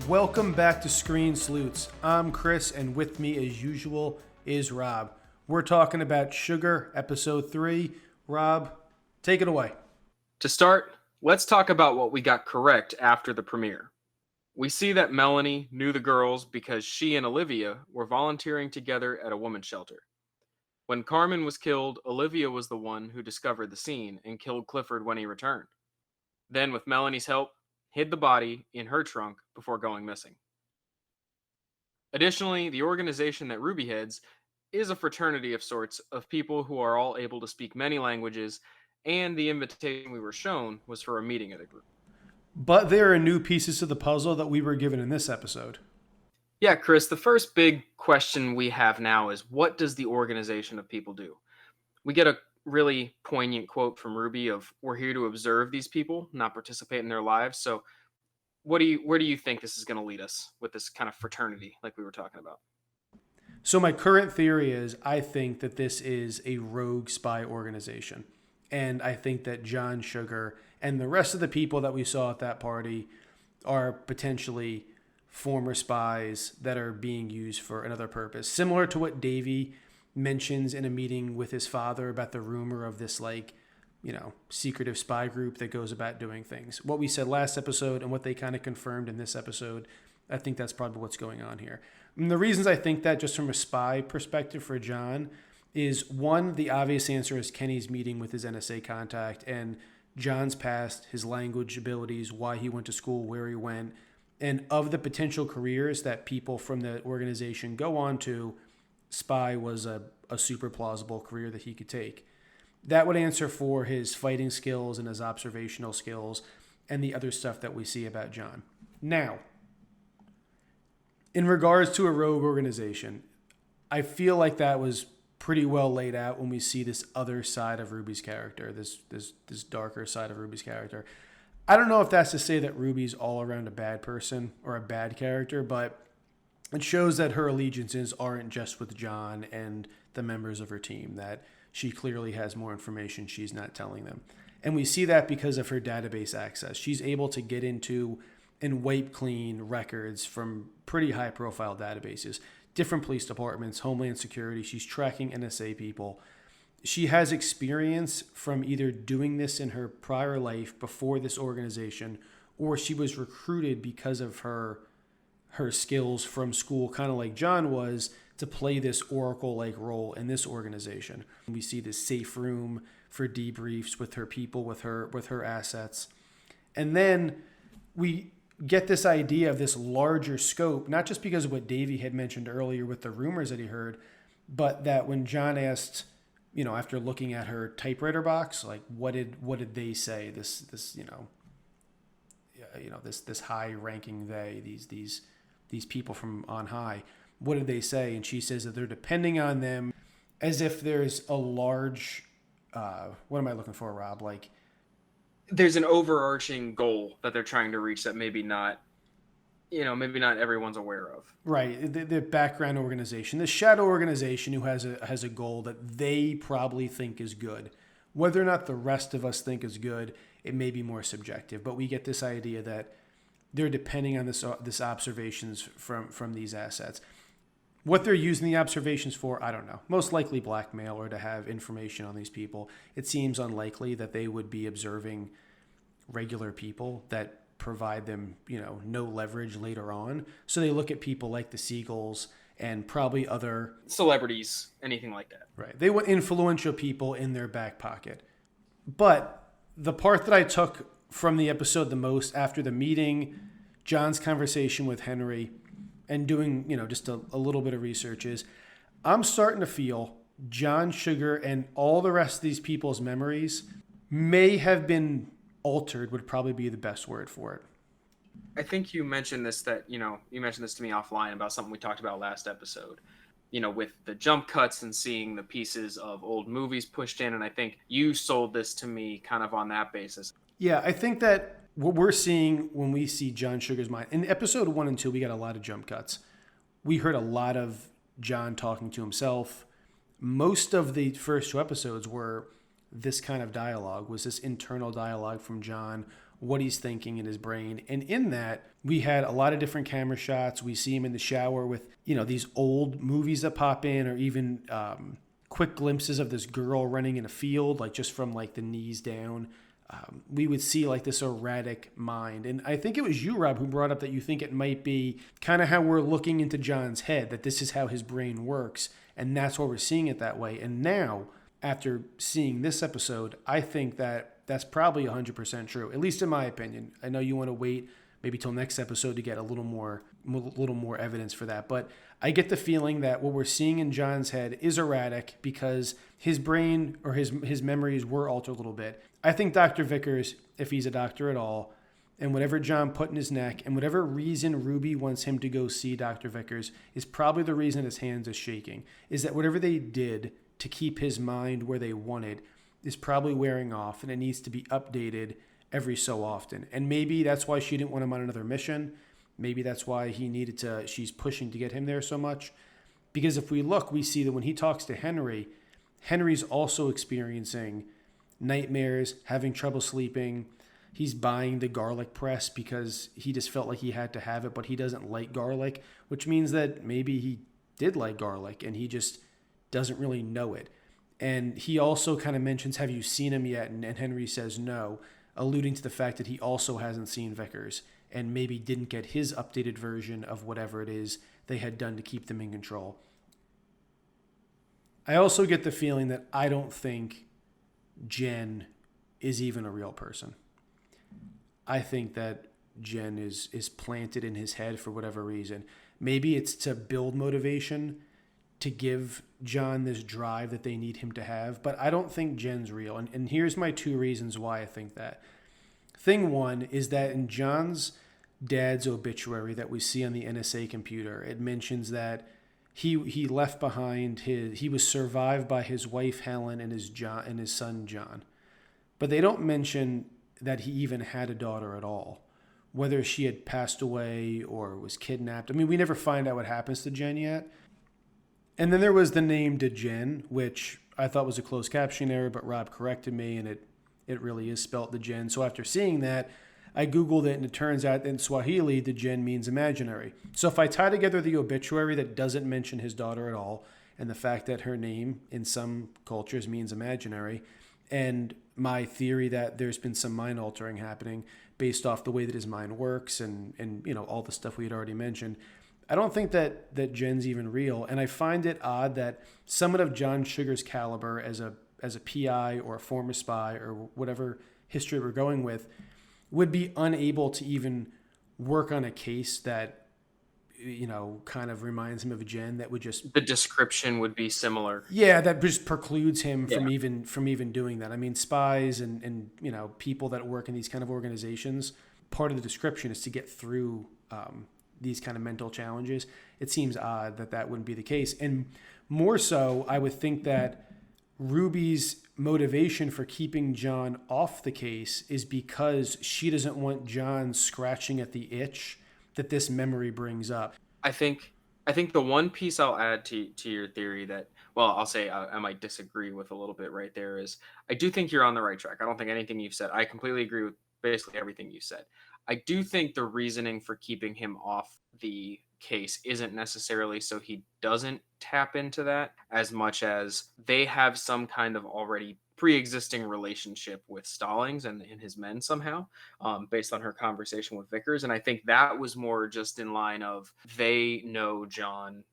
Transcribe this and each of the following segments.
Welcome back to Screen Sleuths. I'm Chris, and with me, as usual, is Rob. We're talking about Sugar, Episode 3. Rob, take it away. To start, let's talk about what we got correct after the premiere. We see that Melanie knew the girls because she and Olivia were volunteering together at a women's shelter. When Carmen was killed, Olivia was the one who discovered the scene and killed Clifford when he returned. Then, with Melanie's help, hid the body in her trunk before going missing. Additionally, the organization that Ruby heads is a fraternity of sorts of people who are all able to speak many languages, and the invitation we were shown was for a meeting of the group. But there are new pieces to the puzzle that we were given in this episode. Yeah, Chris, the first big question we have now is, what does the organization of people do? We get a really poignant quote from Ruby of, "We're here to observe these people, not participate in their lives." So where do you think this is going to lead us with this kind of fraternity like we were talking about? So my current theory is I think that this is a rogue spy organization. And I think that John Sugar and the rest of the people that we saw at that party are potentially former spies that are being used for another purpose. Similar to what Davey mentions in a meeting with his father about the rumor of this, secretive spy group that goes about doing things. What we said last episode and what they kind of confirmed in this episode, I think that's probably what's going on here. And the reasons I think that, just from a spy perspective for John, is one, the obvious answer is Kenny's meeting with his NSA contact and John's past, his language abilities, why he went to school, where he went, and of the potential careers that people from the organization go on to, spy was a super plausible career that he could take. That would answer for his fighting skills and his observational skills and the other stuff that we see about John. Now, in regards to a rogue organization, I feel like that was pretty well laid out when we see this other side of Ruby's character, this darker side of Ruby's character. I don't know if that's to say that Ruby's all around a bad person or a bad character, but it shows that her allegiances aren't just with John and the members of her team, that she clearly has more information she's not telling them. And we see that because of her database access. She's able to get into and wipe clean records from pretty high-profile databases, different police departments, Homeland Security. She's tracking NSA people. She has experience from either doing this in her prior life before this organization, or she was recruited because of her skills from school, kind of like John was, to play this Oracle-like role in this organization. We see this safe room for debriefs with her people, with her assets. And then we get this idea of this larger scope, not just because of what Davey had mentioned earlier with the rumors that he heard, but that when John asked, after looking at her typewriter box, like what did they say? This high ranking these people from on high, what did they say? And she says that they're depending on them, as if there's a large, what am I looking for, Rob? Like, there's an overarching goal that they're trying to reach that maybe not everyone's aware of. Right. The background organization, the shadow organization who has a goal that they probably think is good. Whether or not the rest of us think is good, it may be more subjective. But we get this idea that they're depending on this observations from these assets. What they're using the observations for, I don't know. Most likely blackmail or to have information on these people. It seems unlikely that they would be observing regular people that provide them, no leverage later on. So they look at people like the Seagulls and probably other celebrities, anything like that. Right. They want influential people in their back pocket. But the part that I took from the episode the most after the meeting, John's conversation with Henry, and doing, just a little bit of research is, I'm starting to feel John Sugar and all the rest of these people's memories may have been altered, would probably be the best word for it. I think you mentioned this, you mentioned this to me offline about something we talked about last episode, with the jump cuts and seeing the pieces of old movies pushed in. And I think you sold this to me kind of on that basis. Yeah, I think that what we're seeing when we see John Sugar's mind, in episode 1 and 2, we got a lot of jump cuts. We heard a lot of John talking to himself. Most of the first 2 episodes were this kind of dialogue, was this internal dialogue from John what he's thinking in his brain. And in that, we had a lot of different camera shots. We see him in the shower with, these old movies that pop in, or even quick glimpses of this girl running in a field, like just from like the knees down. We would see like this erratic mind. And I think it was you, Rob, who brought up that you think it might be kind of how we're looking into John's head, that this is how his brain works. And that's why we're seeing it that way. And now, after seeing this episode, I think that that's probably 100% true, at least in my opinion. I know you want to wait maybe till next episode to get a little more evidence for that. But I get the feeling that what we're seeing in John's head is erratic because his brain or his memories were altered a little bit. I think Dr. Vickers, if he's a doctor at all, and whatever John put in his neck, and whatever reason Ruby wants him to go see Dr. Vickers is probably the reason his hands is shaking, is that whatever they did to keep his mind where they wanted is probably wearing off, and it needs to be updated every so often. And maybe that's why she didn't want him on another mission. Maybe that's why she's pushing to get him there so much. Because if we look, we see that when he talks to Henry, Henry's also experiencing nightmares, having trouble sleeping. He's buying the garlic press because he just felt like he had to have it, but he doesn't like garlic, which means that maybe he did like garlic and he just doesn't really know it. And he also kind of mentions, have you seen him yet? And Henry says no, alluding to the fact that he also hasn't seen Vickers and maybe didn't get his updated version of whatever it is they had done to keep them in control. I also get the feeling that I don't think Djen is even a real person. I think that Djen is planted in his head for whatever reason. Maybe it's to build motivation, to give John this drive that they need him to have, but I don't think Jen's real. And here's my two reasons why I think that. Thing one is that in John's dad's obituary that we see on the NSA computer, it mentions that he left behind he was survived by his wife Helen and his son John. But they don't mention that he even had a daughter at all, whether she had passed away or was kidnapped. I mean, we never find out what happens to Djen yet. And then there was the name Djen, which I thought was a closed caption error, but Rob corrected me, and it really is spelt Djen. So after seeing that, I Googled it, and it turns out in Swahili, Djen means imaginary. So if I tie together the obituary that doesn't mention his daughter at all, and the fact that her name in some cultures means imaginary, and my theory that there's been some mind altering happening based off the way that his mind works and all the stuff we had already mentioned, I don't think that Djen's even real. And I find it odd that someone of John Sugar's caliber as a PI or a former spy or whatever history we're going with would be unable to even work on a case that kind of reminds him of Djen, that would just, The description would be similar. yeah, that just precludes him Yeah. from even doing that. I mean, spies and people that work in these kind of organizations, part of the description is to get through these kind of mental challenges. It seems odd that wouldn't be the case. And more so, I would think that Ruby's motivation for keeping John off the case is because she doesn't want John scratching at the itch that this memory brings up. I think the one piece I'll add to your theory that, well, I'll say I might disagree with a little bit right there is I do think you're on the right track. I don't think anything you've said. I completely agree with basically everything you said. I do think the reasoning for keeping him off the case isn't necessarily so he doesn't tap into that as much as they have some kind of already pre-existing relationship with Stallings and his men somehow, based on her conversation with Vickers. And I think that was more just in line of they know John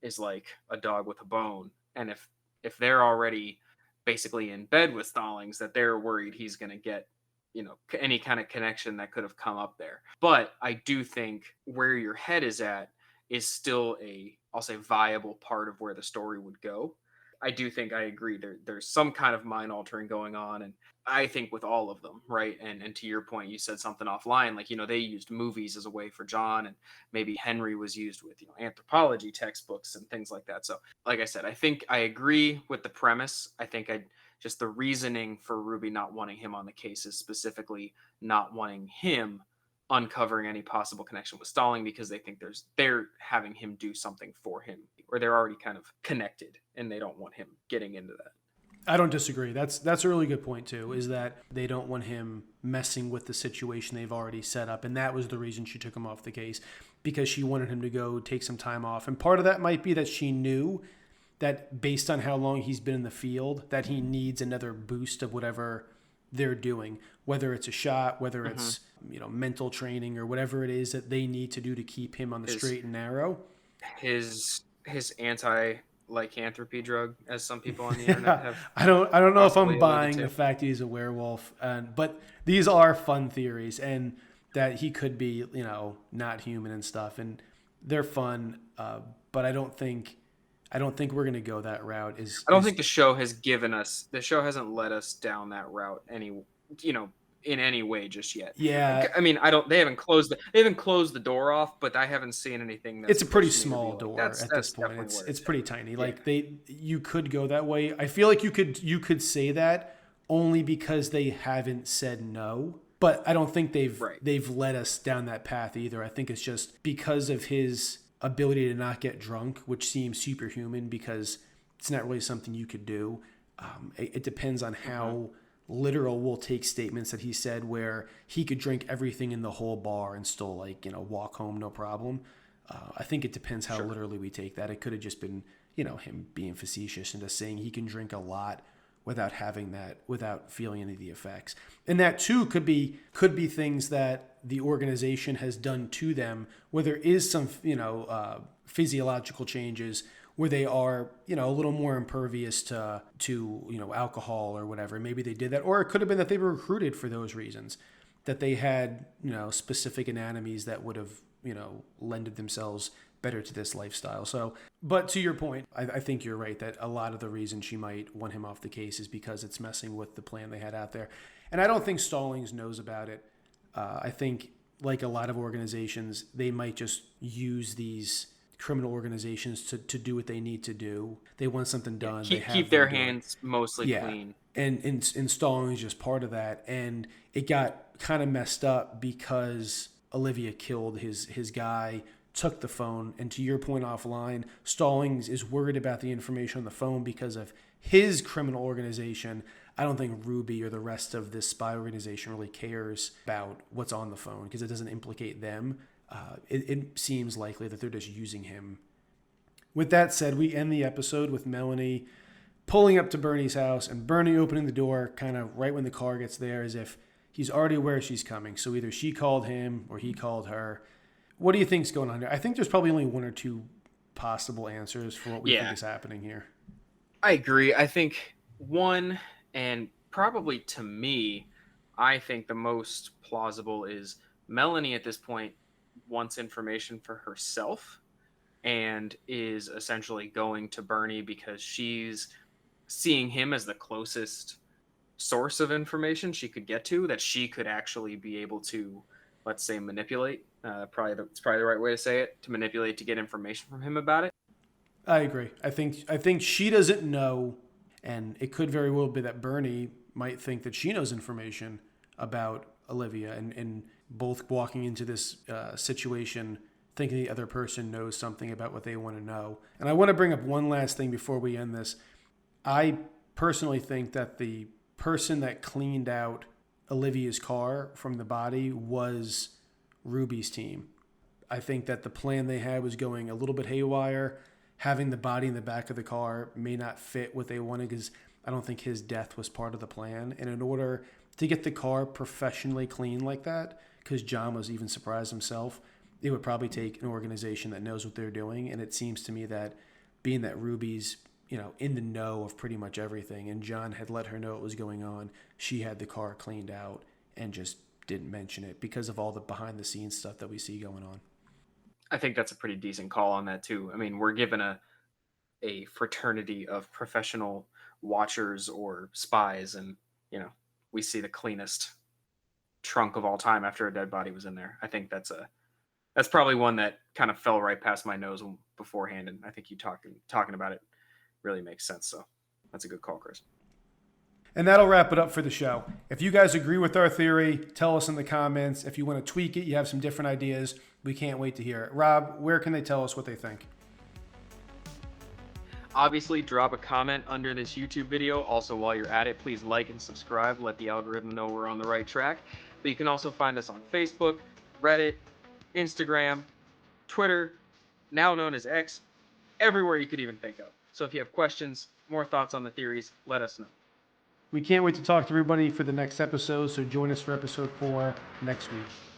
is like a dog with a bone. And if they're already basically in bed with Stallings, that they're worried he's going to get any kind of connection that could have come up there. But I do think where your head is at is still I'll say viable part of where the story would go. I do think I agree there's some kind of mind altering going on, and I think with all of them, right? And to your point, you said something offline, like they used movies as a way for John, and maybe Henry was used with anthropology textbooks and things like that. So like I said, I think I agree with the premise. I think just the reasoning for Ruby not wanting him on the case is specifically not wanting him uncovering any possible connection with Stalling, because they think they're having him do something for him, or they're already kind of connected and they don't want him getting into that. I don't disagree. That's a really good point too, is that they don't want him messing with the situation they've already set up. And that was the reason she took him off the case, because she wanted him to go take some time off. And part of that might be that she knew that based on how long he's been in the field, that he needs another boost of whatever they're doing, whether it's a shot, whether it's, mental training or whatever it is that they need to do to keep him on the straight and narrow. His anti-lycanthropy drug, as some people on the internet have. I don't know if I'm buying to. the fact he's a werewolf, but these are fun theories, and that he could be, not human and stuff, and they're fun. But I don't think we're gonna go that route. I don't think the show hasn't led us down that route in any way just yet. Yeah. I mean, they haven't closed the door off, but I haven't seen anything that's it's a pretty small door at this point. It's pretty tiny. Like you could go that way. I feel like you could say that only because they haven't said no. But I don't think they've led us down that path either. I think it's just because of his ability to not get drunk, which seems superhuman because it's not really something you could do. It depends on how literal we'll take statements that he said where he could drink everything in the whole bar and still walk home no problem. I think it depends how literally we take that. It could have just been him being facetious and just saying he can drink a lot without feeling any of the effects. And that too could be things that the organization has done to them, where there is some physiological changes where they are, a little more impervious to alcohol or whatever. Maybe they did that. Or it could have been that they were recruited for those reasons, that they had, specific anatomies that would have, lended themselves better to this lifestyle. So, but to your point, I think you're right that a lot of the reason she might want him off the case is because it's messing with the plan they had out there. And I don't think Stallings knows about it. I think, like a lot of organizations, they might just use these criminal organizations to do what they need to do. They want something done. Keep their hands mostly clean. And Stallings is just part of that. And it got kind of messed up because Olivia killed his guy, took the phone, and to your point offline, Stallings is worried about the information on the phone because of his criminal organization. I don't think Ruby or the rest of this spy organization really cares about what's on the phone because it doesn't implicate them. It seems likely that they're just using him. With that said, we end the episode with Melanie pulling up to Bernie's house and Bernie opening the door kind of right when the car gets there, as if he's already aware she's coming. So either she called him or he called her. What do you think's going on here? I think there's probably only one or two possible answers for what we think is happening here. I agree. I think one, and probably to me, I think the most plausible is Melanie at this point wants information for herself and is essentially going to Bernie because she's seeing him as the closest source of information she could get to, that she could actually be able to, let's say, manipulate. It's probably the right way to say it, to manipulate to get information from him about it. I agree. I think she doesn't know, and it could very well be that Bernie might think that she knows information about Olivia, and both walking into this situation thinking the other person knows something about what they want to know. And I want to bring up one last thing before we end this. I personally think that the person that cleaned out Olivia's car from the body was Ruby's team. I think that the plan they had was going a little bit haywire. Having the body in the back of the car may not fit what they wanted because I don't think his death was part of the plan. And in order to get the car professionally clean like that, because John was even surprised himself, it would probably take an organization that knows what they're doing. And it seems to me that being that Ruby's, in the know of pretty much everything, and John had let her know what was going on, she had the car cleaned out and just didn't mention it because of all the behind the scenes stuff that we see going on. I think that's a pretty decent call on that too. I mean, we're given a fraternity of professional watchers or spies, and we see the cleanest trunk of all time after a dead body was in there. I think that's probably one that kind of fell right past my nose beforehand, and I think you talking about it really makes sense. So that's a good call, Chris. And that'll wrap it up for the show. If you guys agree with our theory, tell us in the comments. If you want to tweak it, you have some different ideas, we can't wait to hear it. Rob, where can they tell us what they think? Obviously, drop a comment under this YouTube video. Also, while you're at it, please like and subscribe. Let the algorithm know we're on the right track. But you can also find us on Facebook, Reddit, Instagram, Twitter, now known as X, everywhere you could even think of. So if you have questions, more thoughts on the theories, let us know. We can't wait to talk to everybody for the next episode, so join us for episode 4 next week.